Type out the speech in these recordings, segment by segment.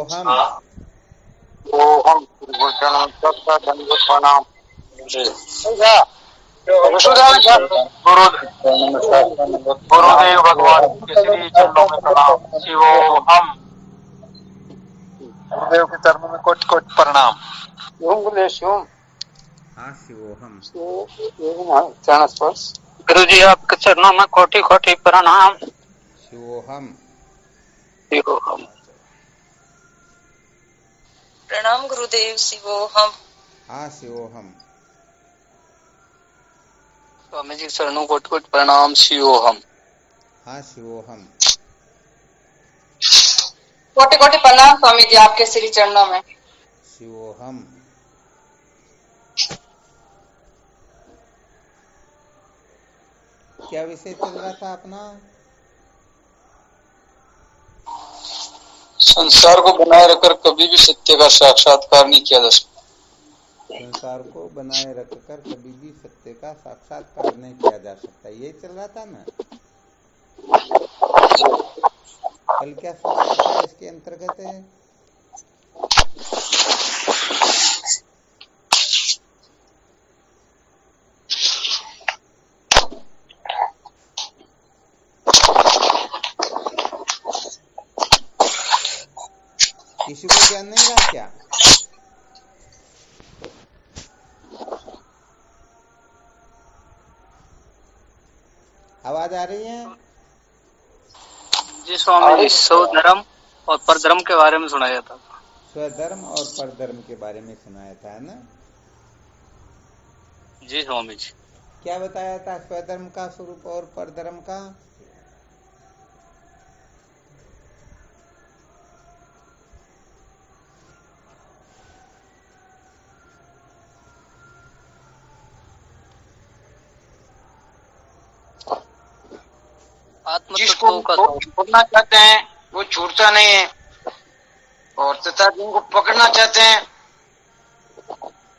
शिवोहम। Ohm Gurucharan सबका दंडवत प्रणाम। गुरुदेव भगवान के श्री चरणों में प्रणाम। शिवोहम। गुरुदेव के चरणों में कोटि कोटि प्रणाम। शिवम हाँ शिवोहम। चरण स्पर्श। गुरु जी आपके चरणों में कोटि कोटि प्रणाम। शिवोहम। शिवोहम। प्रणाम गुरुदेव। शिवोहम। हाँ शिवोहम। स्वामी जी चरणों कोटि कोटि प्रणाम। शिवोहम। हाँ शिवोहम। कोटि कोटि प्रणाम स्वामी जी आपके श्री चरणों में। शिवोहम। क्या विषय चल रहा था अपना? संसार को बनाए रखकर कभी भी सत्य का साक्षात्कार नहीं किया जा सकता। संसार को बनाए रखकर कभी भी सत्य का साक्षात्कार नहीं किया जा सकता, ये चल रहा था ना। कल क्या सुनाया था इसके अंतर्गत? किसी को ध्यान नहीं रहा क्या? आवाज आ रही है? जी स्वामी जी, स्वधर्म और परधर्म के बारे में सुनाया था। स्वधर्म और परधर्म के बारे में सुनाया था, है ना? जी स्वामी जी। क्या बताया था स्वधर्म का स्वरूप और परधर्म का? जिसको छोड़ना चाहते हैं वो छूटता नहीं है, और तथा जिनको पकड़ना चाहते हैं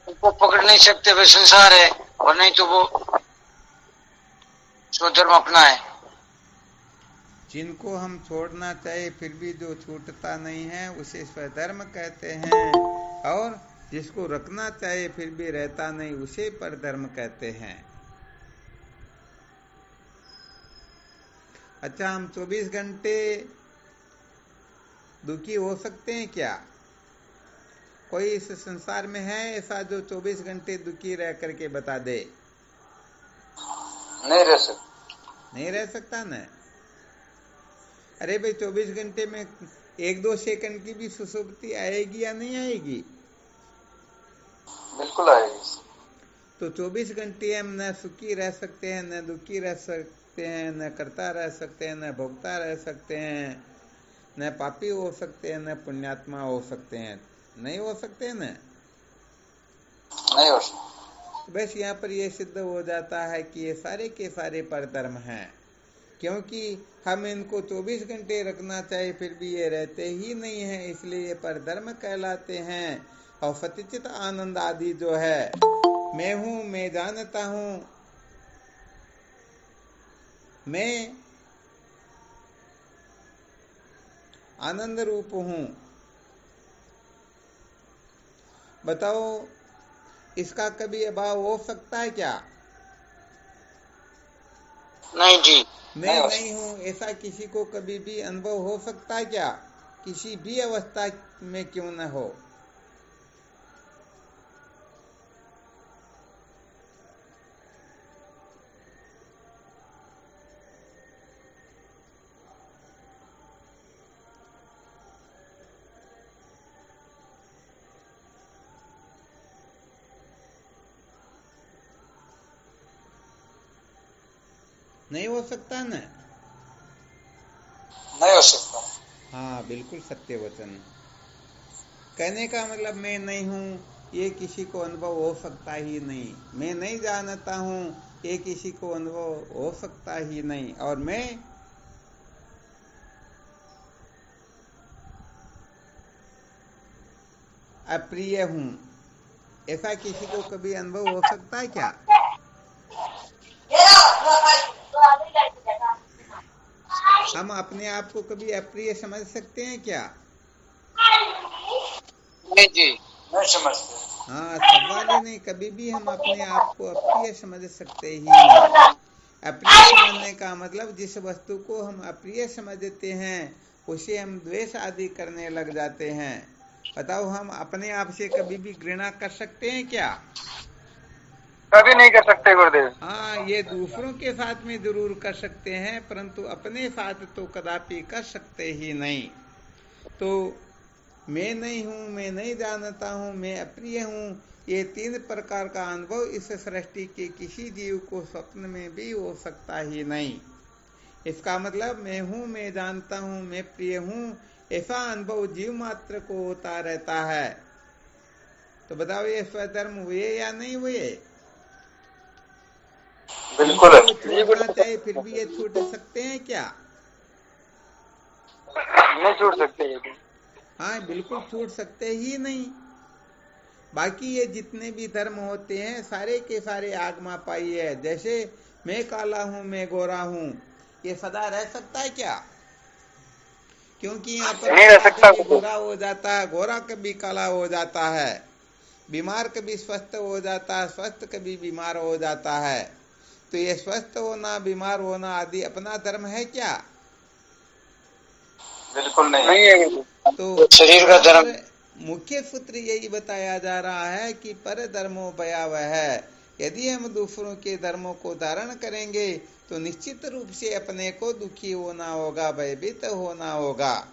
उनको पकड़ नहीं सकते, वे संसार है, और नहीं तो वो स्वधर्म अपना है। जिनको हम छोड़ना चाहे फिर भी जो छूटता नहीं है उसे स्वधर्म कहते हैं, और जिसको रखना चाहे फिर भी रहता नहीं उसे परधर्म कहते हैं। अच्छा, हम 24 घंटे दुखी हो सकते हैं क्या? कोई इस संसार में है ऐसा जो 24 घंटे दुखी रह करके बता दे? नहीं रह सकता। नहीं रह सकता ना। अरे भाई, 24 घंटे में 1-2 सेकंड की भी सुसुप्ति आएगी या नहीं आएगी? बिल्कुल आएगी। तो 24 घंटे हम न सुखी रह सकते हैं, न दुखी रह सकते हैं, न करता रह सकते हैं, न भोगता रह सकते हैं, न पापी हो सकते हैं, न पुण्यात्मा हो सकते हैं। नहीं हो सकते न। नहीं हो सकता। बस यहाँ पर यह सिद्ध हो जाता है कि ये सारे के सारे परधर्म हैं, क्योंकि हम इनको 24 घंटे रखना चाहे फिर भी ये रहते ही नहीं है, इसलिए ये परधर्म कहलाते हैं। और सत्यचित आनंद आदि जो है, मैं हूं, मैं जानता हूं, मैं आनंद रूप हूं, बताओ इसका कभी अभाव हो सकता है क्या? नहीं जी। मैं नहीं हूं ऐसा किसी को कभी भी अनुभव हो सकता है क्या? किसी भी अवस्था में क्यों न हो। नहीं हो सकता न। नहीं हो सकता। हाँ, बिल्कुल सत्य वचन। कहने का मतलब मैं नहीं हूं ये किसी को अनुभव हो सकता ही नहीं, मैं नहीं जानता हूं ये किसी को अनुभव हो सकता ही नहीं, और मैं अप्रिय हूं ऐसा किसी को कभी अनुभव हो सकता है क्या? हम अपने आप को कभी अप्रिय समझ सकते हैं क्या? नहीं जी, नहीं समझते। हाँ, सवाल ही नहीं, कभी भी हम अपने आप को अप्रिय समझ सकते ही नहीं। अप्रिय समझने का मतलब जिस वस्तु को हम अप्रिय समझते हैं उसे हम द्वेष आदि करने लग जाते हैं। बताओ, हम अपने आप से कभी भी घृणा कर सकते हैं क्या? कभी नहीं कर सकते गुरुदेव। हाँ, ये दूसरों के साथ में जरूर कर सकते हैं, परंतु अपने साथ तो कदापि कर सकते ही नहीं। तो मैं नहीं हूँ, मैं नहीं जानता हूँ, मैं अप्रिय हूँ, ये 3 प्रकार का अनुभव इस सृष्टि के किसी जीव को स्वप्न में भी हो सकता ही नहीं। इसका मतलब मैं हूँ, मैं जानता हूँ, मैं प्रिय हूँ, ऐसा अनुभव जीव मात्र को होता रहता है। तो बताओ, ये स्वधर्म हुए या नहीं हुए? बिल्कुल इनको छोड़ना चाहिए फिर भी ये छूट सकते हैं क्या? नहीं छूट सकते। हाँ, बिल्कुल छूट सकते ही नहीं। बाकी ये जितने भी धर्म होते हैं सारे के सारे आगमा पाई है। जैसे मैं काला हूं, मैं गोरा हूं, ये सदा रह सकता है क्या? क्योंकि यहाँ पर नहीं रह काला सकता। कभी गोरा हो जाता है, गोरा कभी काला हो जाता है, बीमार कभी स्वस्थ हो जाता है, स्वस्थ कभी बीमार हो जाता है। तो ये स्वस्थ होना, बीमार होना आदि अपना धर्म है क्या? बिल्कुल नहीं है। तो शरीर का यहाँ धर्म। पर मुख्य सूत्र यही बताया जा रहा है कि पर धर्मो भयावह है। यदि हम दूसरों के धर्मों को धारण करेंगे तो निश्चित रूप से अपने को दुखी होना होगा, भयभीत होना होगा।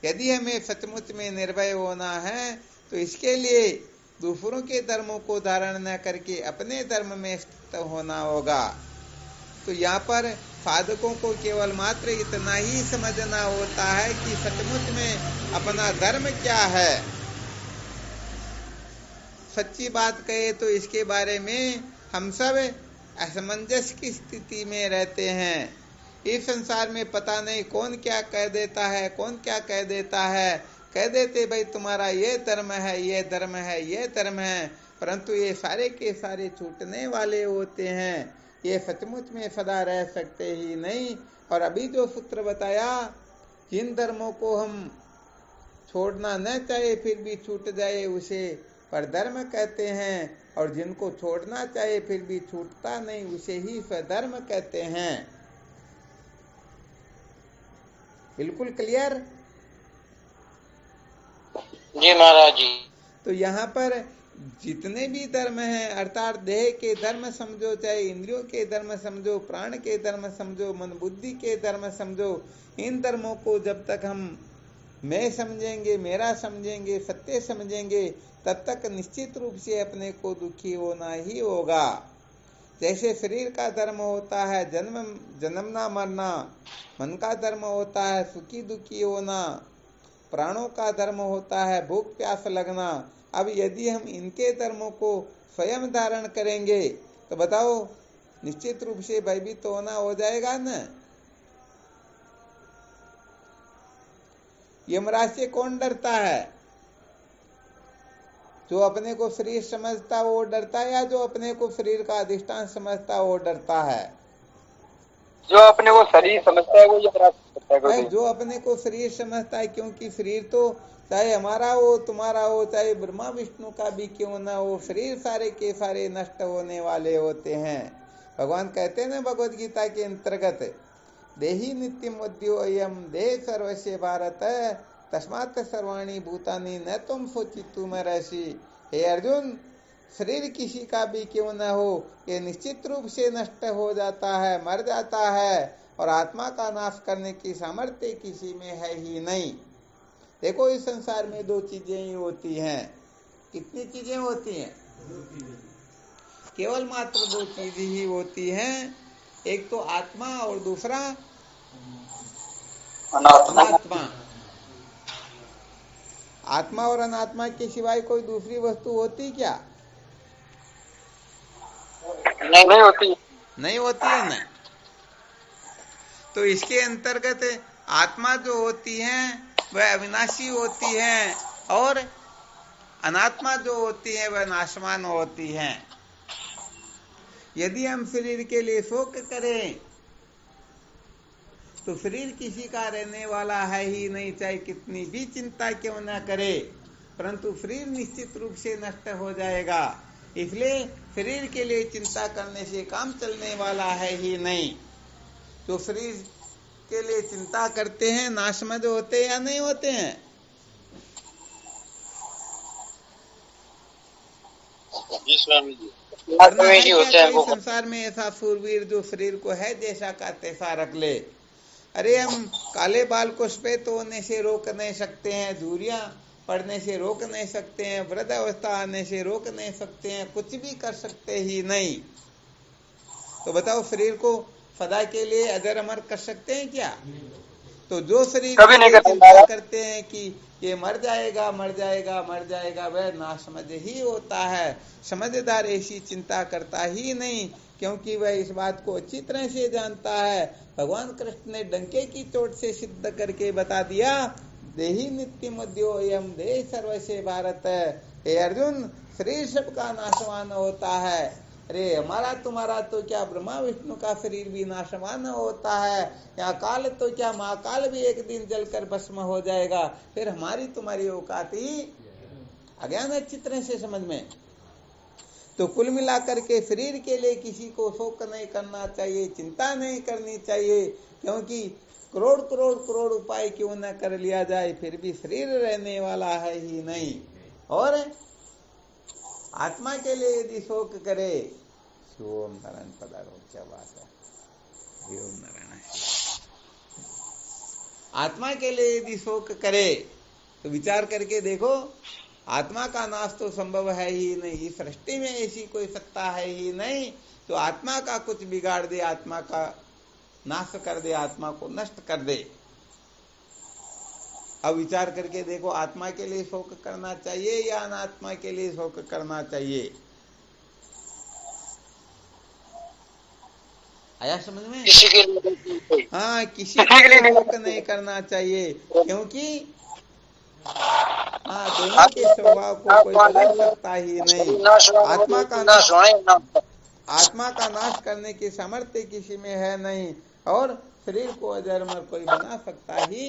यदि हमें सचमुच में निर्भय होना है तो इसके लिए दूसरों के धर्मों को धारण न करके अपने धर्म में स्थित होना होगा। तो यहाँ पर साधकों को केवल मात्र इतना ही समझना होता है कि सचमुच में अपना धर्म क्या है। सच्ची बात कहे तो इसके बारे में हम सब असमंजस की स्थिति में रहते हैं। इस संसार में पता नहीं कौन क्या कह देता है, कौन क्या कह देता है। कह देते भाई तुम्हारा ये धर्म है, ये धर्म है, ये धर्म है, परंतु ये सारे के सारे छूटने वाले होते हैं। ये सचमुच में सदा रह सकते ही नहीं। और अभी जो सूत्र बताया, जिन धर्मों को हम छोड़ना न चाहे फिर भी छूट जाए उसे परधर्म कहते हैं, और जिनको छोड़ना चाहे फिर भी छूटता नहीं उसे ही स्वधर्म कहते हैं। बिल्कुल क्लियर? जी महाराज जी। तो यहाँ पर जितने भी धर्म हैं, अर्थात देह के धर्म समझो, चाहे इंद्रियों के धर्म समझो, प्राण के धर्म समझो, मन बुद्धि के धर्म समझो, इन धर्मों को जब तक हम मैं समझेंगे, मेरा समझेंगे, सत्य समझेंगे, तब तक निश्चित रूप से अपने को दुखी होना ही होगा। जैसे शरीर का धर्म होता है जन्मना मरना, मन का धर्म होता है सुखी दुखी होना, प्राणों का धर्म होता है भूख प्यास लगना। अब यदि हम इनके धर्मों को स्वयं धारण करेंगे तो बताओ, निश्चित रूप से भयभीत होना हो जाएगा न। यमराज से कौन डरता है? जो अपने को शरीर समझता वो डरता है, या जो अपने को शरीर का अधिष्ठान समझता वो डरता है? जो अपने को शरीर समझता है वो यमराज समझता है। जो अपने को शरीर समझता है, क्योंकि शरीर तो चाहे हमारा हो, तुम्हारा हो, चाहे ब्रह्मा विष्णु का भी क्यों ना हो, शरीर सारे के सारे नष्ट होने वाले होते हैं। भगवान कहते हैं ना भगवद गीता के अंतर्गत, देहि नित्यम उद्योयम देह सर्वस्य भारत तस्मात् सर्वाणि भूतानि न तुम शोचितुम अर्हसि। हे अर्जुन, शरीर किसी का भी क्यों न हो, ये निश्चित रूप से नष्ट हो जाता है, मर जाता है, और आत्मा का नाश करने की सामर्थ्य किसी में है ही नहीं। देखो, इस संसार में 2 चीजें ही होती हैं। कितनी चीजें होती हैं? केवल मात्र 2 चीज ही होती हैं। एक तो आत्मा और दूसरा अनात्मा। आत्मा और अनात्मा के सिवाय कोई दूसरी वस्तु होती क्या? नहीं होती। नहीं होती है ना। तो इसके अंतर्गत आत्मा जो होती है वह अविनाशी होती है, और अनात्मा जो होती है वह नाशवान होती है। यदि हम शरीर के लिए शोक करें तो शरीर किसी का रहने वाला है ही नहीं, चाहे कितनी भी चिंता क्यों न करे, परंतु शरीर निश्चित रूप से नष्ट हो जाएगा। इसलिए शरीर के लिए चिंता करने से काम चलने वाला है ही नहीं। तो शरीर के लिए चिंता करते हैं, नाशमद होते या नहीं होते हैं? जी स्वामी जी, संसार में ऐसा सूरवीर जो शरीर को है जैसा का तैसा रख ले। अरे हम काले बाल को सफेद होने से रोक नहीं सकते हैं, दूरियां पड़ने से रोक नहीं सकते हैं, वृद्ध अवस्था आने से रोक नहीं सकते हैं, कुछ भी कर सकते ही नहीं। तो बताओ शरीर को सदा के लिए अजर अमर कर सकते हैं क्या? तो जो शरीर कभी नहीं चिंता करते हैं कि ये मर जाएगा मर जाएगा मर जाएगा, वह नासमझ ही होता है। समझदार ऐसी चिंता करता ही नहीं, क्योंकि वह इस बात को अच्छी तरह से जानता है। भगवान कृष्ण ने डंके की चोट से सिद्ध करके बता दिया, देहि नित्यमद्यो यम देह सर्वस्य भारत। हे अर्जुन, शरीर सबका नाशवान होता है। अरे हमारा तुम्हारा तो क्या ब्रह्मा विष्णु का शरीर भी नाशवान होता है, या काल तो क्या महाकाल भी एक दिन जलकर भस्म हो जाएगा। फिर हमारी तुम्हारी औकात ही अज्ञान अच्छी तरह से समझ में। तो कुल मिलाकर के शरीर के लिए किसी को शोक नहीं करना चाहिए, चिंता नहीं करनी चाहिए, क्योंकि करोड़ करोड़ करोड़ उपाय क्यों न कर लिया जाए, फिर भी शरीर रहने वाला है ही नहीं। और आत्मा के लिए यदि शोक करे, ओम नारायण पधारो, क्या बात है, ओम नारायण। आत्मा के लिए यदि शोक करे तो विचार करके देखो, आत्मा का नाश तो संभव है ही नहीं, इस सृष्टि में ऐसी कोई सत्ता है ही नहीं। तो आत्मा का कुछ बिगाड़ दे, आत्मा का नाश कर दे, आत्मा को नष्ट कर दे। अब विचार करके देखो, आत्मा के लिए शोक करना चाहिए या अनात्मा के लिए शोक करना चाहिए? आया समझ में? किसी के लिए हाँ, किसी के लिए शोक नहीं करना चाहिए, क्योंकि हाँ, दोनों के स्वभाव को कोई बदल सकता ही नहीं। आत्मा का नाश करने की सामर्थ्य किसी में है नहीं, और शरीर को अजरमर कोई बना सकता ही।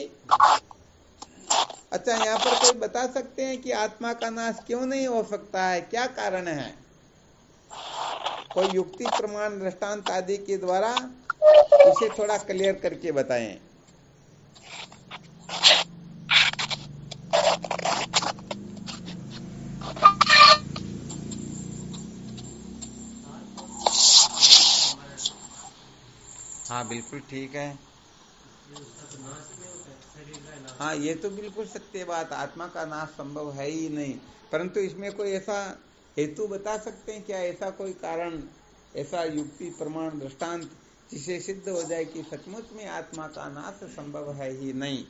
अच्छा, यहाँ पर कोई बता सकते हैं कि आत्मा का नाश क्यों नहीं हो सकता है, क्या कारण है? कोई युक्ति प्रमाण दृष्टांत आदि के द्वारा इसे थोड़ा क्लियर करके बताएं। हाँ बिल्कुल ठीक है। हाँ, ये तो बिल्कुल सत्य बात, आत्मा का नाश संभव है ही नहीं, परंतु इसमें कोई ऐसा हेतु बता सकते हैं क्या, ऐसा कोई कारण, ऐसा युक्ति प्रमाण दृष्टांत जिसे सिद्ध हो जाए कि सचमुच में आत्मा का नाश संभव है ही नहीं?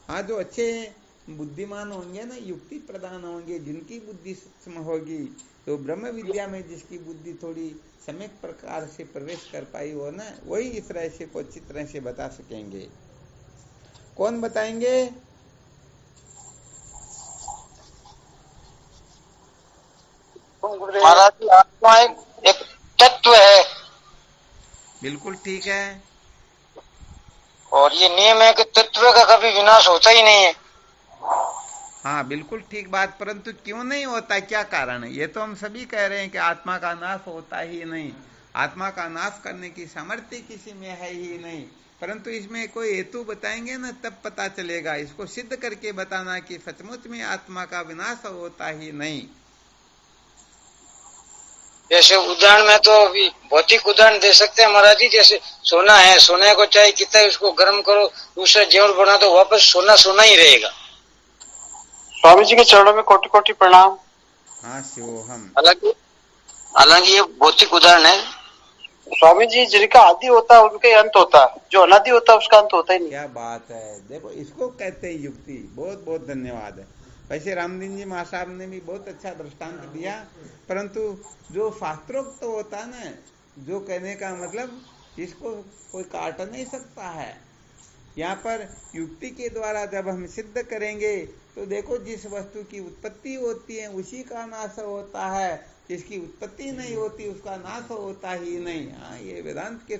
हाँ, जो अच्छे बुद्धिमान होंगे ना, युक्ति प्रधान होंगे, जिनकी बुद्धि सूक्ष्म होगी, तो ब्रह्म विद्या में जिसकी बुद्धि थोड़ी सम्यक प्रकार से प्रवेश कर पाई हो ना, वही इस रहस्य को अच्छी तरह से बता सकेंगे। कौन बताएंगे? महाराज, आत्मा एक तत्व है। बिल्कुल ठीक है। और ये नियम है कि तत्व का कभी विनाश होता ही नहीं है। हाँ बिल्कुल ठीक बात, परंतु क्यों नहीं होता, क्या कारण है? ये तो हम सभी कह रहे हैं कि आत्मा का नाश होता ही नहीं, आत्मा का नाश करने की सामर्थ्य किसी में है ही नहीं, परंतु इसमें कोई हेतु बताएंगे ना, तब पता चलेगा। इसको सिद्ध करके बताना कि सचमुच में आत्मा का विनाश होता ही नहीं। जैसे उदाहरण में तो अभी भौतिक उदाहरण दे सकते हैं महाराज जी, जैसे सोना है, सोने को चाहे कितना उसको गर्म करो, दूसरा जेवर बना तो वापस सोना सोना ही रहेगा। स्वामी जी के चरणों में कोटि कोटि प्रणाम। हाँ शिवोहम। हालांकि ये भौतिक उदाहरण है। स्वामी जी, जिनका आदि होता है उनका अंत होता है, जो अनादि होता है उसका अंत होता ही नहीं। क्या बात है, देखो इसको कहते हैं युक्ति। बहुत बहुत धन्यवाद है। वैसे रामदीन जी महासाहब ने भी बहुत अच्छा दृष्टांत दिया, परंतु जो शास्त्रोक्त तो होता है ना, जो कहने का मतलब इसको कोई काट नहीं सकता है। यहाँ पर युक्ति के द्वारा जब हम सिद्ध करेंगे तो देखो, जिस वस्तु की उत्पत्ति होती है उसी का नाश होता है, जिसकी उत्पत्ति नहीं होती उसका नाश होता ही नहीं। हाँ, ये वेदांत के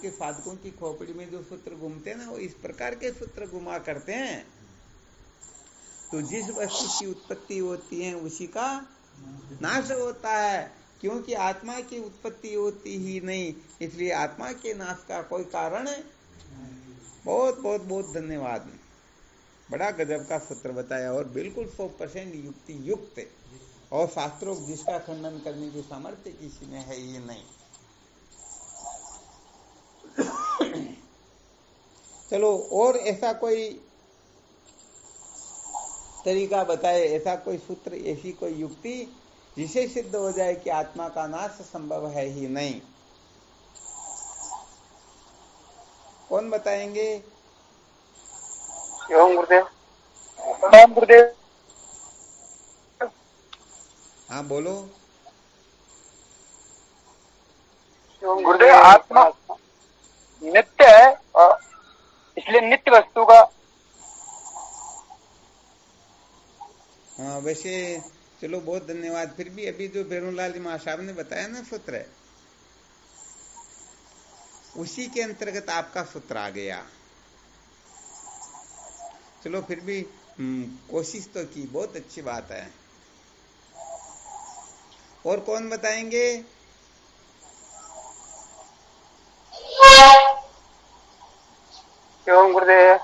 साधकों की खोपड़ी में जो सूत्र घूमते हैं ना, वो इस प्रकार के सूत्र घुमा करते हैं। तो जिस वस्तु की उत्पत्ति होती है उसी का नाश होता है, क्योंकि आत्मा की उत्पत्ति होती ही नहीं, इसलिए आत्मा के नाश का कोई कारण है। बहुत बहुत बहुत धन्यवाद। बड़ा गजब का सूत्र बताया और बिल्कुल 100% युक्ति युक्त है, और शास्त्रों जिसका खंडन करने की सामर्थ्य किसी में है ही नहीं। चलो, और ऐसा कोई तरीका बताए, ऐसा कोई सूत्र, ऐसी कोई युक्ति जिसे सिद्ध हो जाए कि आत्मा का नाश संभव है ही नहीं। कौन बताएंगे? ओम गुरुदेव। ओम गुरुदेव। हाँ बोलो। गुरुदेव, आत्मा नित्य है और इसलिए नित्य वस्तु का। हाँ, वैसे चलो बहुत धन्यवाद। फिर भी अभी जो भेरूलाल जी महासाहब ने बताया ना सूत्र, उसी के अंतर्गत आपका सूत्र आ गया। चलो फिर भी कोशिश तो की, बहुत अच्छी बात है। और कौन बताएंगे? ओम गुरुदेव।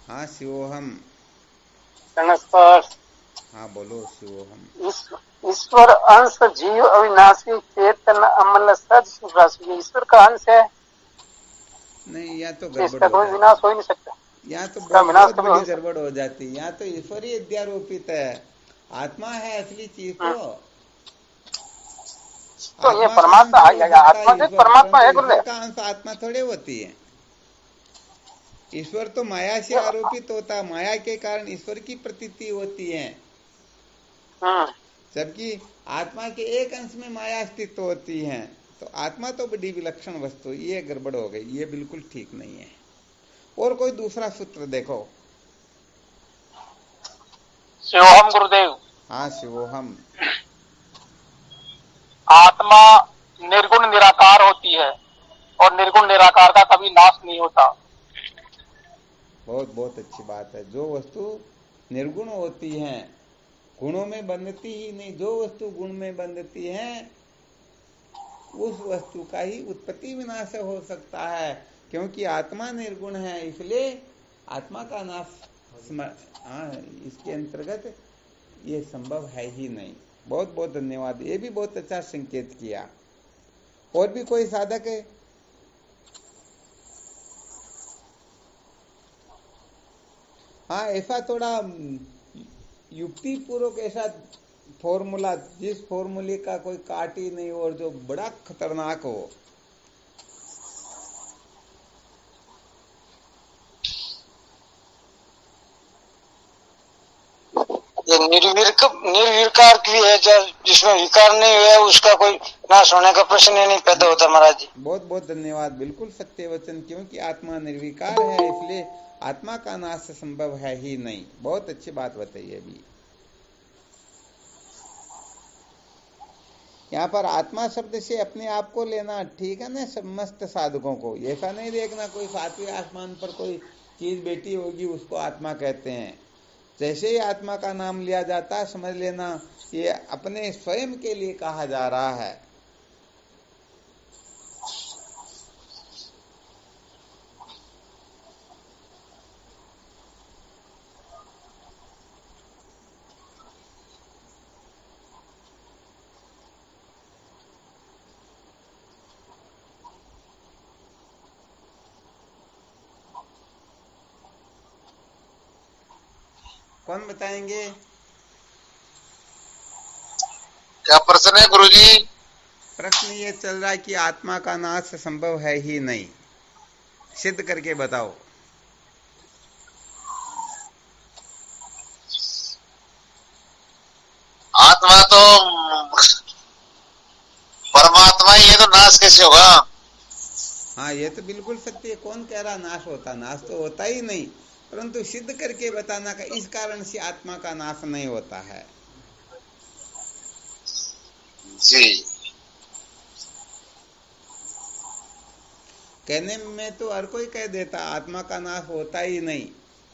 हाँ, शिवोहम। नमस्कार। हाँ बोलो, शिवोहम। ईश्वर अंश जीव अविनाशी चेतन अमल सद। ईश्वर का अंश है, नहीं, यहाँ तो गड़बड़ इसका हो कोई जाती, विनाश हो ही नहीं सकता। यहाँ तो विनाश बहुत कभी बड़ी हो गड़बड़ हो जाती है। यहाँ तो ईश्वरीय अध्यारोपित है, आत्मा है असली चीज तो। तो ये परमात्मा आत्मा से परमात्मा है गुरुदेव। का अंश आत्मा थोड़े होती है। ईश्वर तो माया से आरोपित होता है, माया के कारण ईश्वर की प्रतीति होती है, जबकि आत्मा के एक अंश में माया अस्तित्व होती है। तो आत्मा तो बड़ी विलक्षण वस्तु, ये गड़बड़ हो गई, ये बिल्कुल ठीक नहीं है। और कोई दूसरा सूत्र देखो। शिवोहम गुरुदेव। हाँ, शिवोहम। आत्मा निर्गुण निराकार होती है और निर्गुण निराकार का कभी नाश नहीं होता। बहुत बहुत अच्छी बात है। जो वस्तु निर्गुण होती है, गुणों में बंधती ही नहीं, जो वस्तु गुण में बंधती है उस वस्तु का ही उत्पत्ति विनाश हो सकता है, क्योंकि आत्मा निर्गुण है, इसलिए आत्मा का नाश इसके अंतर्गत ये संभव है ही नहीं। बहुत बहुत धन्यवाद, ये भी बहुत अच्छा संकेत किया। और भी कोई साधक है? हाँ, ऐसा थोड़ा युक्ति पूर्वक ऐसा फॉर्मूला, जिस फॉर्मूले का कोई काट ही नहीं हो और जो बड़ा खतरनाक हो। ये निर्विकार की है, जिसमें विकार नहीं हुआ उसका कोई नाश होने का प्रश्न ही नहीं पैदा होता महाराज जी। बहुत बहुत धन्यवाद, बिल्कुल सत्य वचन, क्योंकि आत्मा निर्विकार है, इसलिए आत्मा का नाश संभव है ही नहीं। बहुत अच्छी बात बताइए। अभी यहाँ पर आत्मा शब्द से अपने आप को लेना ठीक है ना, समस्त साधकों को। ऐसा नहीं देखना कोई सातवें आसमान पर कोई चीज बैठी होगी उसको आत्मा कहते हैं। जैसे ही आत्मा का नाम लिया जाता है, समझ लेना ये अपने स्वयं के लिए कहा जा रहा है। कौन बताएंगे? क्या प्रश्न है गुरुजी? प्रश्न ये चल रहा है कि आत्मा का नाश संभव है ही नहीं, सिद्ध करके बताओ। आत्मा तो परमात्मा ही है, तो नाश कैसे होगा? हाँ, ये तो बिल्कुल सत्य है। कौन कह रहा नाश होता? नाश तो होता ही नहीं, परंतु सिद्ध करके बताना का इस कारण से आत्मा का नाश नहीं होता है। जी। कहने में तो हर कोई कह देता आत्मा का नाश होता ही नहीं,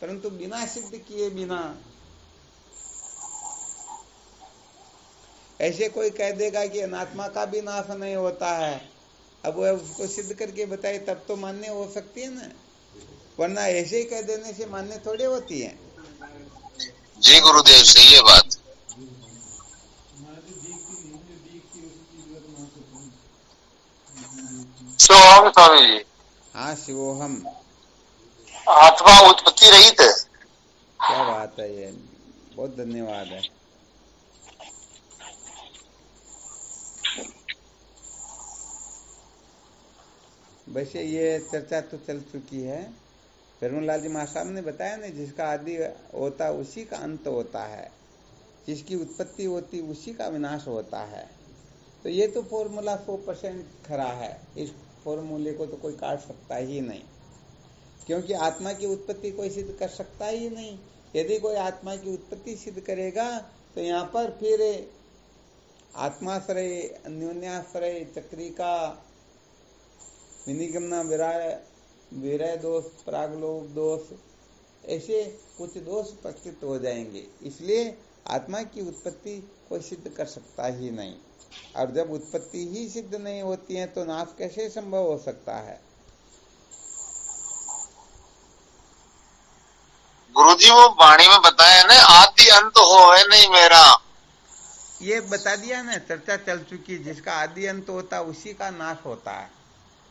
परंतु बिना सिद्ध किए बिना ऐसे कोई कह देगा कि अनात्मा का भी नाश नहीं होता है, अब वह उसको सिद्ध करके बताए तब तो मान्य हो सकती है ना, वरना ऐसे ही कह देने से मान्य थोड़ी होती है। जी गुरुदेव, सही है बात। शिवोहम स्वामी जी। हाँ शिवोहम। आत्मा उत्पत्ति रहित है। क्या बात है, ये बहुत धन्यवाद है। वैसे ये चर्चा तो चल चुकी है। भैरवलाल जी महासाहब ने बताया ना, जिसका आदि होता उसी का अंत होता है, जिसकी उत्पत्ति होती उसी का विनाश होता है। तो ये तो फॉर्मूला 100% खरा है, इस फॉर्मूले को तो कोई काट सकता ही नहीं, क्योंकि आत्मा की उत्पत्ति कोई सिद्ध कर सकता ही नहीं। यदि कोई आत्मा की उत्पत्ति सिद्ध करेगा तो यहाँ पर फिर आत्माश्रय, अन्योन्याश्रय, चक्रिका, विनिगमना, विरय दोष, प्रागलोभ दोष, ऐसे कुछ दोष प्रकट हो जाएंगे। इसलिए आत्मा की उत्पत्ति कोई सिद्ध कर सकता ही नहीं, और जब उत्पत्ति ही सिद्ध नहीं होती है तो नाश कैसे संभव हो सकता है। गुरुजी वो वाणी में बताया ना, आदि अंत हो है नहीं मेरा, ये बता दिया ना, चर्चा चल चुकी। जिसका आदि अंत होता उसी का नाश होता है,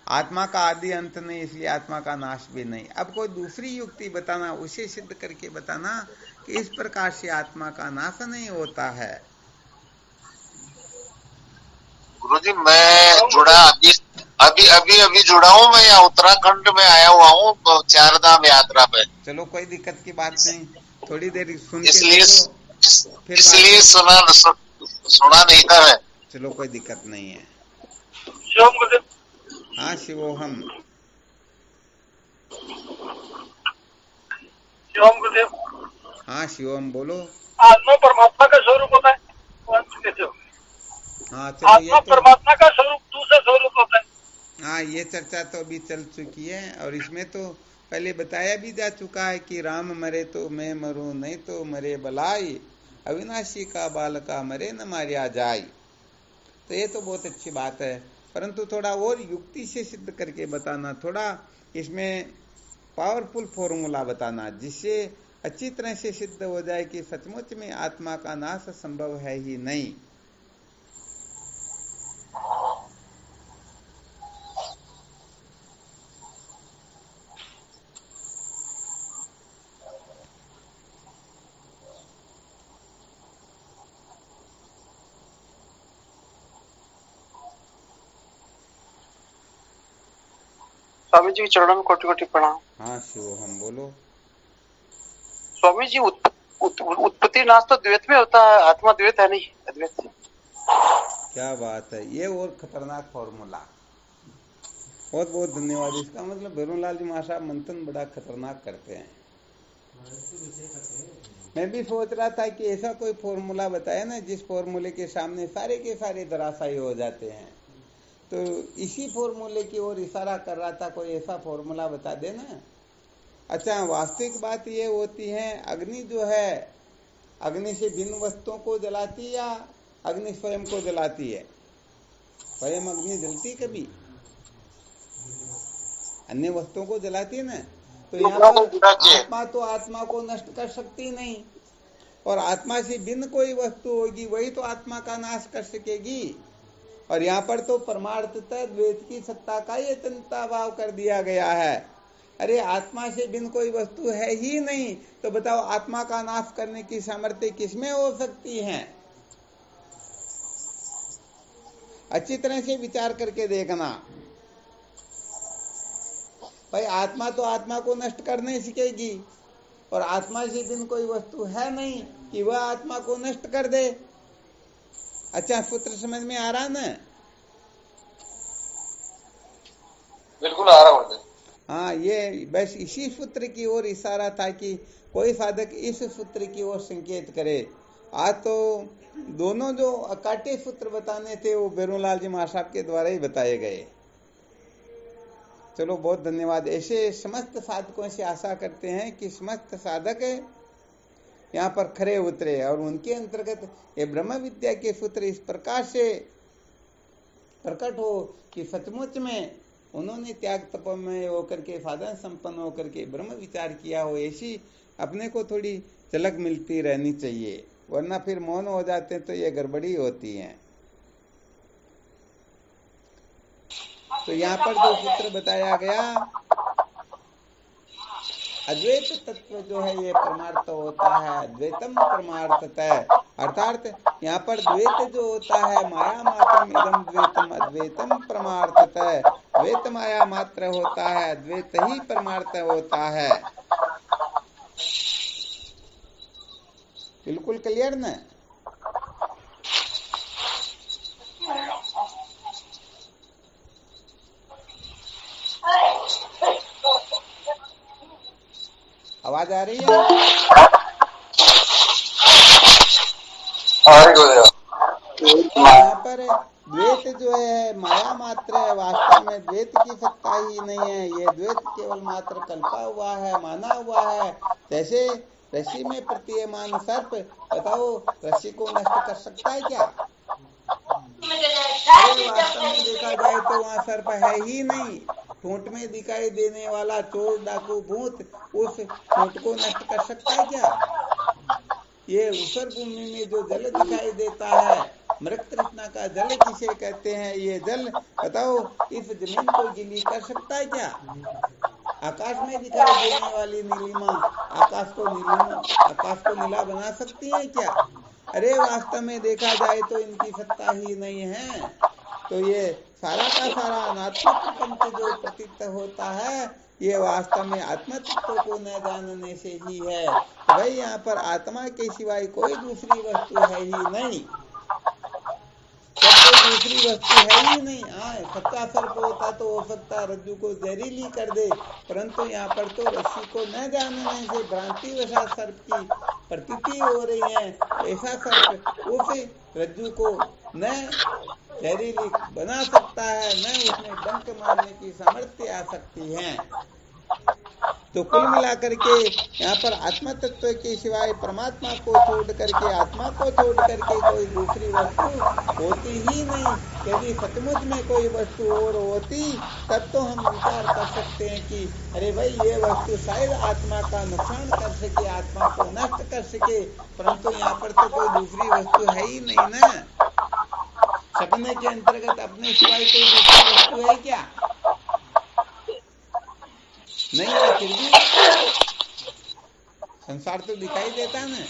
आत्मा का आदि अंत नहीं, इसलिए आत्मा का नाश भी नहीं। अब कोई दूसरी युक्ति बताना, उसे सिद्ध करके बताना कि इस प्रकार से आत्मा का नाश नहीं होता है। गुरुजी मैं जुड़ा अभी जुड़ा हूँ, मैं यहाँ उत्तराखंड में आया हुआ हूँ 4 धाम यात्रा पे। चलो कोई दिक्कत की बात नहीं, थोड़ी देर सुन के इसलिए सुना नहीं था मैं। चलो कोई दिक्कत नहीं है। हाँ शिवोहम। शिवम गुरुदेव। हाँ शिवम बोलो। आत्मा परमात्मा का स्वरूप होता है। हाँ चलो, आत्मा परमात्मा का स्वरूप दूसरा स्वरूप होता है। हाँ ये चर्चा तो अभी चल चुकी है, और इसमें तो पहले बताया भी जा चुका है कि राम मरे तो मैं मरूं, नहीं तो मरे बलाई, अविनाशी का बालका मरे न मारिया जाय। तो ये तो बहुत अच्छी बात है, परंतु थोड़ा और युक्ति से सिद्ध करके बताना, थोड़ा इसमें पावरफुल फॉर्मूला बताना, जिससे अच्छी तरह से सिद्ध हो जाए कि सचमुच में आत्मा का नाश संभव है ही नहीं। स्वामी जी के चरणों में कोटि कोटि प्रणाम। हाँ शिव हम बोलो। स्वामी जी उत्पत्ति नाश तो द्वैत में होता है, आत्मा द्वैत है नहीं, अद्वैत। क्या बात है, ये और खतरनाक फॉर्मूला। बहुत बहुत धन्यवाद। इसका मतलब भैरवलाल जी महासाहब मंथन बड़ा खतरनाक करते हैं। मैं भी सोच रहा था कि ऐसा कोई फॉर्मूला बताया ना, जिस फॉर्मूले के सामने सारे के सारे धराशायी हो जाते हैं। तो इसी फॉर्मूले की ओर इशारा कर रहा था, कोई ऐसा फॉर्मूला बता देना। अच्छा, वास्तविक बात ये होती है, अग्नि जो है, अग्नि से भिन्न वस्तुओं को जलाती या अग्नि स्वयं को जलाती है? स्वयं अग्नि जलती कभी, अन्य वस्तुओं को जलाती है ना। तो यहाँ पर आत्मा तो आत्मा को नष्ट कर सकती नहीं, और आत्मा से भिन्न कोई वस्तु होगी वही तो आत्मा का नाश कर सकेगी। और यहाँ पर तो परमार्थतः द्वैत की सत्ता का ही अत्यंता भाव कर दिया गया है। अरे आत्मा से भिन्न कोई वस्तु है ही नहीं, तो बताओ आत्मा का नाश करने की सामर्थ्य किसमें हो सकती है? अच्छी तरह से विचार करके देखना भाई। आत्मा तो आत्मा को नष्ट कर नहीं सकेगी, और आत्मा से भिन्न कोई वस्तु है नहीं कि वह आत्मा को नष्ट कर दे। अच्छा, सूत्र समझ में आ रहा ना? बिल्कुल आ रहा है। हाँ, ये बस इसी सूत्र की ओर इशारा था कि कोई साधक इस सूत्र की ओर संकेत करे आज तो दोनों जो अकाट्य सूत्र बताने थे वो बेरूलाल जी महासाहब के द्वारा ही बताए गए। चलो बहुत धन्यवाद। ऐसे समस्त साधकों से आशा करते हैं कि समस्त साधक यहाँ पर खरे उतरे और उनके अंतर्गत ये ब्रह्म विद्या के सूत्र इस प्रकार से प्रकट हो कि सचमुच में उन्होंने त्याग तप में होकर के साधन संपन्न होकर के ब्रह्म विचार किया हो, ऐसी अपने को थोड़ी झलक मिलती रहनी चाहिए, वरना फिर मौन हो जाते हैं तो ये गड़बड़ी होती है। तो यहाँ पर जो सूत्र बताया गया, अद्वैत तत्व जो है ये परमार्थ होता है, अद्वैतम परमार्थतः, अर्थात यहाँ पर द्वैत जो होता है माया मात्रम इदम द्वैतम अद्वैतम परमार्थतः, द्वैत माया मात्र होता है, अद्वैत ही परमार्थ होता है। बिल्कुल क्लियर न? आवाज आ रही है? यहाँ पर द्वैत जो है माया मात्र है, वास्तव में द्वैत की सत्ता ही नहीं है। ये द्वैत केवल मात्र कल्पा हुआ है, माना हुआ है। जैसे रस्सी में प्रतीयमान सर्प, बताओ रस्सी को नष्ट कर सकता है क्या? अरे वास्तव में देखा जाए तो वहाँ सर्प है ही नहीं। ठूंठ में दिखाई देने वाला चोर डाकू भूत उस ठूंठ को नष्ट कर सकता है क्या? ये ऊसर भूमि में जो जल दिखाई देता है, मृत तृष्णा का जल जिसे कहते हैं, ये जल बताओ इस जमीन को गीली कर सकता है क्या? आकाश में दिखाई देने वाली नीलिमा आकाश को नीला बना सकती है क्या? अरे वास्तव में देखा जाए तो इनकी सत्ता ही नहीं है। तो ये सारा का सारा अनात्मा प्रपंच जो प्रतीत होता है, ये वास्तव में आत्मा तत्व को न जानने से ही है। तो भाई यहाँ पर आत्मा के सिवाय कोई दूसरी वस्तु है ही नहीं, कोई दूसरी वस्तु है ही नहीं। हाँ, सच्चा सर्प होता तो हो सकता रज्जु को जहरीली कर दे, परंतु यहाँ पर तो रस्सी को न जानने से भ्रांति वशा सर्प की प्रतीति हो रही है। ऐसा सर्प उस रज्जु को न जहरीली बना सकता है, न उसमें डंक मारने की सामर्थ्य आ सकती है। तो कुल मिलाकर के यहाँ पर आत्मा तत्व के सिवाय परमात्मा को छोड़ करके, आत्मा को छोड़ करके कोई दूसरी वस्तु होती ही नहीं। यदि सचमुच में कोई वस्तु और होती तब तो हम विचार कर सकते हैं कि अरे भाई ये वस्तु शायद आत्मा का नुकसान कर सके, आत्मा को नष्ट कर सके, परंतु यहाँ पर तो कोई दूसरी वस्तु है ही नहीं ना। सपने के अंतर्गत अपने सिवाय कोई दूसरी वस्तु है क्या? नहीं है, फिर भी संसार तो दिखाई देता है ना।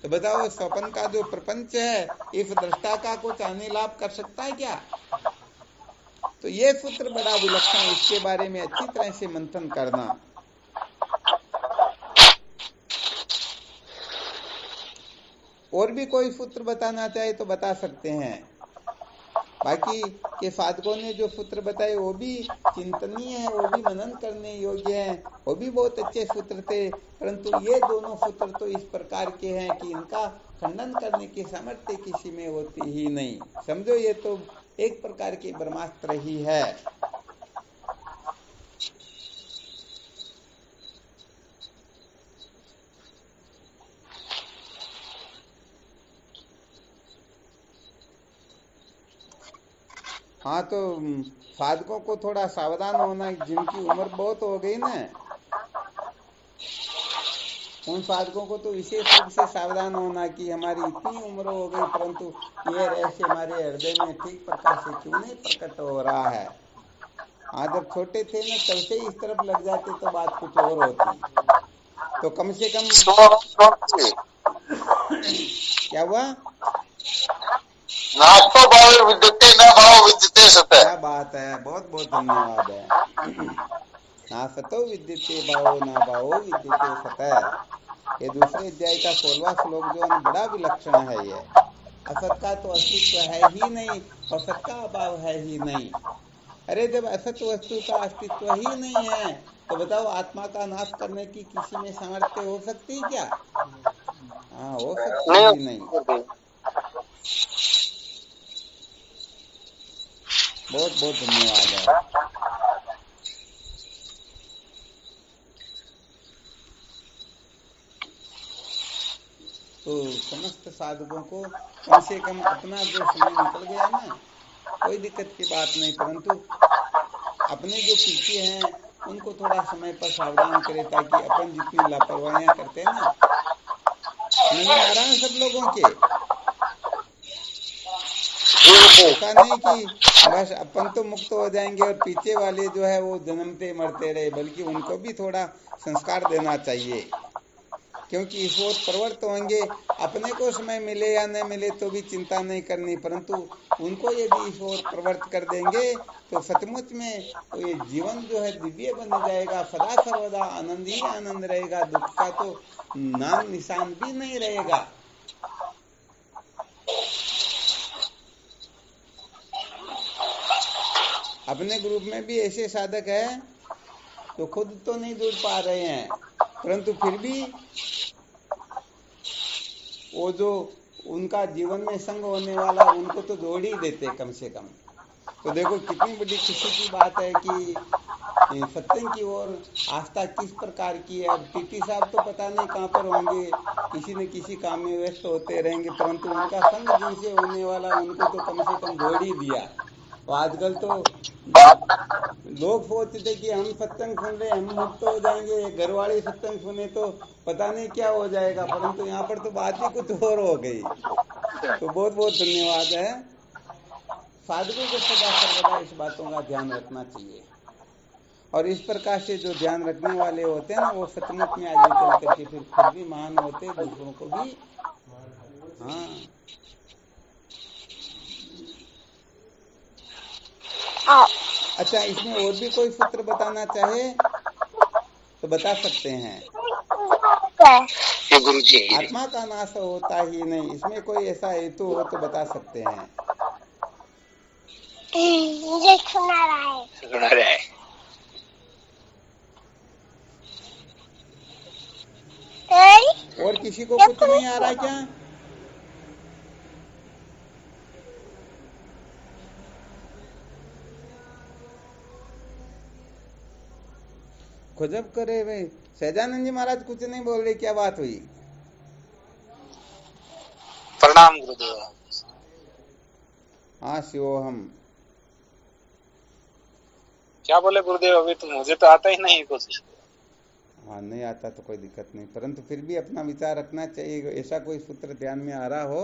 तो बताओ स्वप्न का जो प्रपंच है, इस दृष्टा का कुछ हानि लाभ कर सकता है क्या? तो ये सूत्र बड़ा विलक्षण, इसके बारे में अच्छी तरह से मंथन करना। और भी कोई सूत्र बताना चाहे तो बता सकते हैं। बाकी के साधकों ने जो सूत्र बताए वो भी चिंतनीय है, वो भी मनन करने योग्य है, वो भी बहुत अच्छे सूत्र थे, परंतु ये दोनों सूत्र तो इस प्रकार के हैं कि इनका खंडन करने की सामर्थ्य किसी में होती ही नहीं। समझो ये तो एक प्रकार की ब्रह्मास्त्र ही है। हाँ, तो साधकों को थोड़ा सावधान होना, जिनकी उम्र बहुत हो गई ना, उन साधकों को तो विशेष रूप से सावधान होना कि हमारी इतनी उम्र हो गई परंतु ये रहस्य हमारे हृदय में ठीक प्रकार से क्यों नहीं प्रकट हो रहा है। हाँ, जब छोटे थे ना तब से इस तरफ लग जाते तो बात कुछ और होती। तो कम से कम क्या हुआ? नास्तो भाव विद्यते न भाव विद्यते सत। क्या बात है, बहुत बहुत धन्यवाद है। ना सतो विद्यते भावो ना भावो विद्यते सत। ये दूसरे अध्याय का 16वां श्लोक जो है बड़ा विलक्षण है। ये असत का तो अस्तित्व है ही नहीं और सत का अभाव है ही नहीं। अरे जब असत वस्तु का अस्तित्व ही नहीं है तो बताओ आत्मा का नाश करने की किसी में सामर्थ्य हो सकती है क्या? हाँ, हो सकता ही नहीं। बहुत बहुत धन्यवाद है। तो समस्त साधकों को कम से कम अपना जो समय निकल गया ना, कोई दिक्कत की बात नहीं, परंतु अपने जो पीछे हैं उनको थोड़ा समय पर सावधान करें, ताकि अपन जितनी लापरवाहियां करते हैं ना, समझ में आ रहा है सब लोगों के। ऐसा नहीं कि बस अपन तो मुक्त हो जाएंगे और पीछे वाले जो है वो जन्मते मरते रहे, बल्कि उनको भी थोड़ा संस्कार देना चाहिए, क्योंकि इस ओर प्रवृत्त होंगे। अपने को समय मिले या न मिले तो भी चिंता नहीं करनी, परंतु उनको यदि इस ओर प्रवृत्त कर देंगे तो सचमुच में तो ये जीवन जो है दिव्य बन जाएगा, सदा सर्वदा आनंद ही आनंद रहेगा, दुख का तो नाम निशान भी नहीं रहेगा। अपने ग्रुप में भी ऐसे साधक हैं तो खुद तो नहीं जुड़ पा रहे हैं, परंतु फिर भी वो जो उनका जीवन में संग होने वाला उनको तो जोड़ ही देते कम से कम। तो देखो कितनी बड़ी खुशी की बात है कि सत्संग की ओर आस्था किस प्रकार की है। अब टीटी साहब तो पता नहीं कहाँ पर होंगे, किसी न किसी काम में व्यस्त होते रहेंगे, परंतु उनका संग जिनसे होने वाला उनको तो कम से कम जोड़ ही दिया। तो आजकल तो लोग सोचते थे कि हम सत्संग सुन रहे, हम मुक्त हो जाएंगे, घर वाले सत्संग सुने तो पता नहीं क्या हो जाएगा, परंतु यहाँ पर तो बात ही कुछ और हो गई। तो बहुत बहुत धन्यवाद है। साधकों को सदा सर्वदा इस बातों का ध्यान रखना चाहिए, और इस प्रकार से जो ध्यान रखने वाले होते हैं ना, वो सचमुच में आगे चल करके फिर खुद भी महान होते, दूसरों को भी। हाँ, अच्छा, इसमें और भी कोई सूत्र बताना चाहे तो बता सकते हैं। गुरुजी, आत्मा का नाश होता ही नहीं, इसमें कोई ऐसा हेतु हो तो बता सकते हैं। मुझे सुना रहा है। और किसी को कुछ नहीं आ रहा क्या? गजब करे भाई। सहजानंद जी महाराज कुछ नहीं बोल रहे, क्या बात हुई? प्रणाम गुरुदेव। हाँ, शिवोहम। क्या बोले गुरुदेव? अभी तो मुझे तो आता ही नहीं कुछ। हाँ, नहीं आता तो कोई दिक्कत नहीं, परंतु फिर भी अपना विचार रखना चाहिए। ऐसा कोई सूत्र ध्यान में आ रहा हो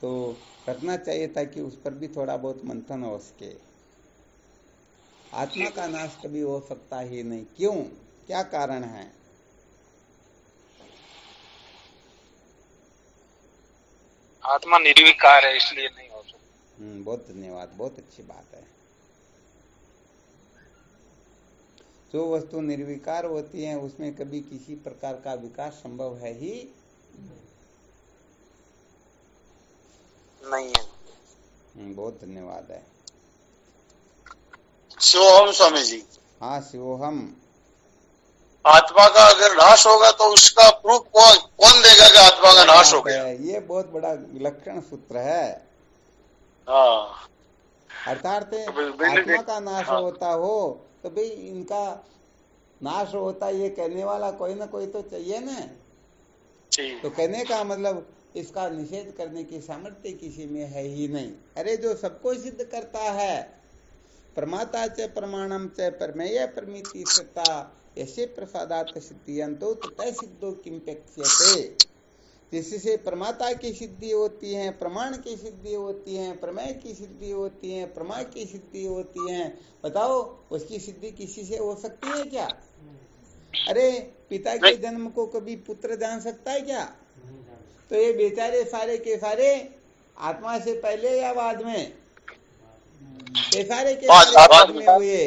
तो रखना चाहिए, ताकि उस पर भी थोड़ा बहुत मंथन हो सके। आत्मा का नाश कभी हो सकता ही नहीं, क्यों, क्या कारण है? आत्मा निर्विकार है, इसलिए नहीं हो सकता। बहुत धन्यवाद, बहुत अच्छी बात है। जो वस्तु निर्विकार होती है उसमें कभी किसी प्रकार का विकास संभव है ही नहीं है। बहुत धन्यवाद है। शिवोहम स्वामी जी। हाँ, शिवोहम। आत्मा का अगर नाश होगा तो उसका प्रूफ कौन देगा कि आत्मा का नाश हो गया? ये बहुत बड़ा विलक्षण सूत्र है। हाँ, अर्थात आत्मा का नाश होता हो तो भाई इनका नाश होता, ये कहने वाला कोई ना कोई तो चाहिए ना। तो कहने का मतलब इसका निषेध करने की सामर्थ्य किसी में है ही नहीं। अरे जो सबको सिद्ध करता है, प्रमाता च प्रमाणम च प्रमेय प्रमिति सत्ता ऐसे प्रसादात सिद्धियंतो तय सिद्धो किंपेक्ष्यते। जिससे प्रमाता की सिद्धि होती है, प्रमाण की सिद्धि होती है, प्रमेय की सिद्धि होती है, प्रमा की सिद्धि होती है। बताओ उसकी सिद्धि किसी से हो सकती है क्या? अरे पिता के जन्म को कभी पुत्र जान सकता है क्या? तो ये बेचारे सारे के सारे आत्मा से पहले या बाद में? सारे के सारे बाद में हुए।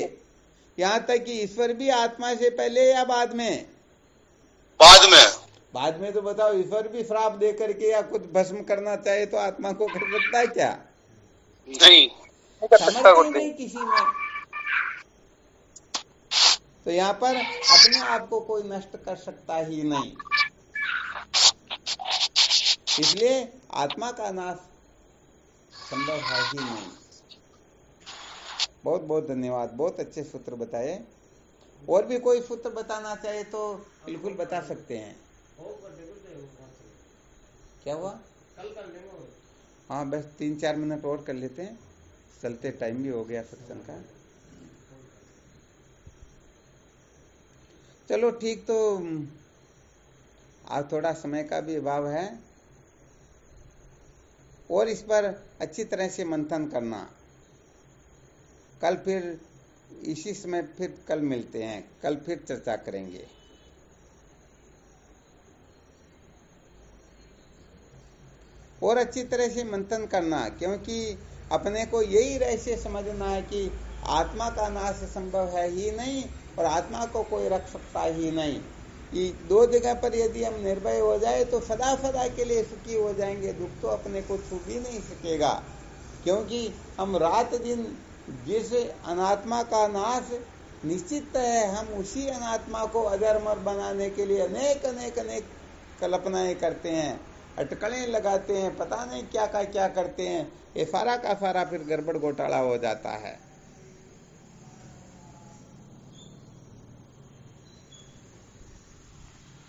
यहाँ तक कि ईश्वर भी आत्मा से पहले या बाद में? बाद में। बाद में तो बताओ, ईश्वर भी श्राप दे करके या कुछ भस्म करना चाहे तो आत्मा को कर सकता है क्या? नहीं, समझते नहीं किसी में। तो यहाँ पर अपने आप को कोई नष्ट कर सकता ही नहीं। इसलिए आत्मा का नाश संभव है ही नहीं। बहुत बहुत धन्यवाद, बहुत अच्छे सूत्र बताए। और भी कोई सूत्र बताना चाहे तो बिल्कुल बता सकते हैं। क्या हुआ? कल कर लेंगे। हाँ, बस 3-4 मिनट और कर लेते हैं, चलते टाइम भी हो गया सत्संग का। चलो ठीक, तो आज थोड़ा समय का भी अभाव है और इस पर अच्छी तरह से मंथन करना। कल फिर इसी समय फिर कल मिलते हैं, कल फिर चर्चा करेंगे। और अच्छी तरह से मंथन करना, क्योंकि अपने को यही रहस्य समझना है कि आत्मा का नाश संभव है ही नहीं और आत्मा को कोई रख सकता ही नहीं। ये दो जगह पर यदि हम निर्भय हो जाए तो सदा सदा के लिए सुखी हो जाएंगे, दुख तो अपने को छू भी नहीं सकेगा। क्योंकि हम रात दिन जिस अनात्मा का नाश निश्चित है, हम उसी अनात्मा को अजर-अमर बनाने के लिए अनेक कल्पनाएं करते हैं, अटकलें लगाते हैं, पता नहीं क्या का क्या करते हैं। ये सारा का सारा फिर गड़बड़ घोटाला हो जाता है।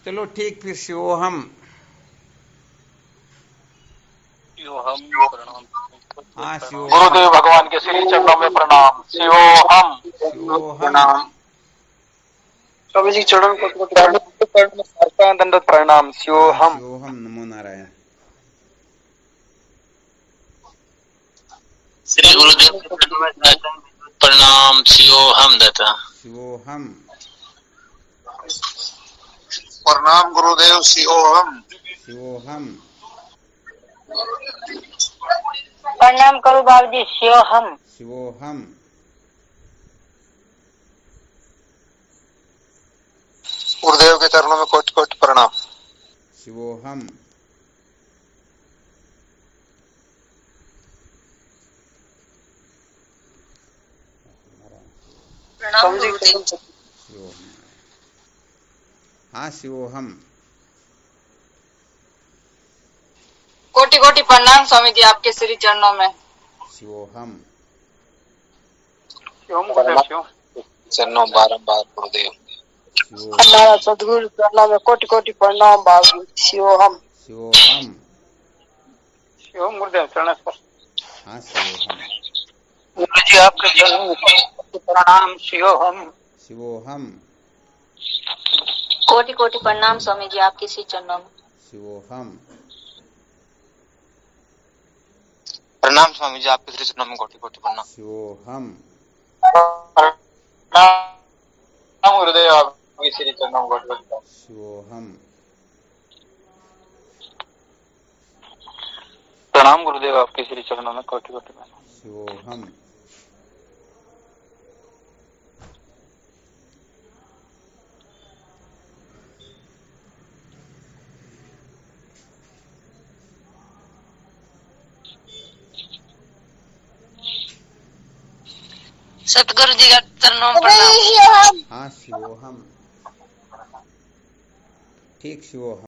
चलो ठीक, फिर शिवोहम। प्रणाम। हाँ, शिवोहम। गुरुदेव भगवान के श्री चरणों में प्रणाम। शिवोहम। शिवोहम। स्वामी जी चरण को दंडवत प्रणाम। शिवोहम। शिवोहम। नमो नारायण। श्री गुरुदेव के चरणों में प्रणाम। शिवोहम दत्ता। शिवोहम। प्रणाम गुरुदेव। शिवोहम। शिवोहम। प्रणाम करो बाबू जी। शिवोहम। शिवोहम। गुरुदेव के चरणों में कोटि कोटि प्रणाम। शिवोहम। प्रणाम गुरुदेव। शिवोहम। हाँ, शिवोहम। कोटि कोटि प्रणाम स्वामी जी आपके श्री चरणों में। शिवोहम। चरणों बारंबार गुरुदेव। शिवोहम। हमारा सदगुरु चरणों में कोटि कोटि प्रणाम बाबू जी। शिवोहम। शिवोहम। शिवम गुरुदेव चरण पर। हाँ, शिवोहम। गुरु जी आपके चरणों में प्रणाम। शिवोहम। शिवोहम। कोटि कोटि प्रणाम स्वामी जी आपके श्री चरणों में। शिवोहम। प्रणाम स्वामी जी आपके श्री चरणों में कोटि कोटि प्रणाम। शिवोहम। प्रणाम गुरुदेव आपके श्री चरणों में कोटि कोटि प्रणाम। शिवोहम। प्रणाम गुरुदेव आपके श्री चरणों में कोटि कोटि प्रणाम। शिवोहम। सतगुरु जी का चरणों में प्रणाम। शिवोहम। हाँ, शिवोहम। ठीक, शिवोहम।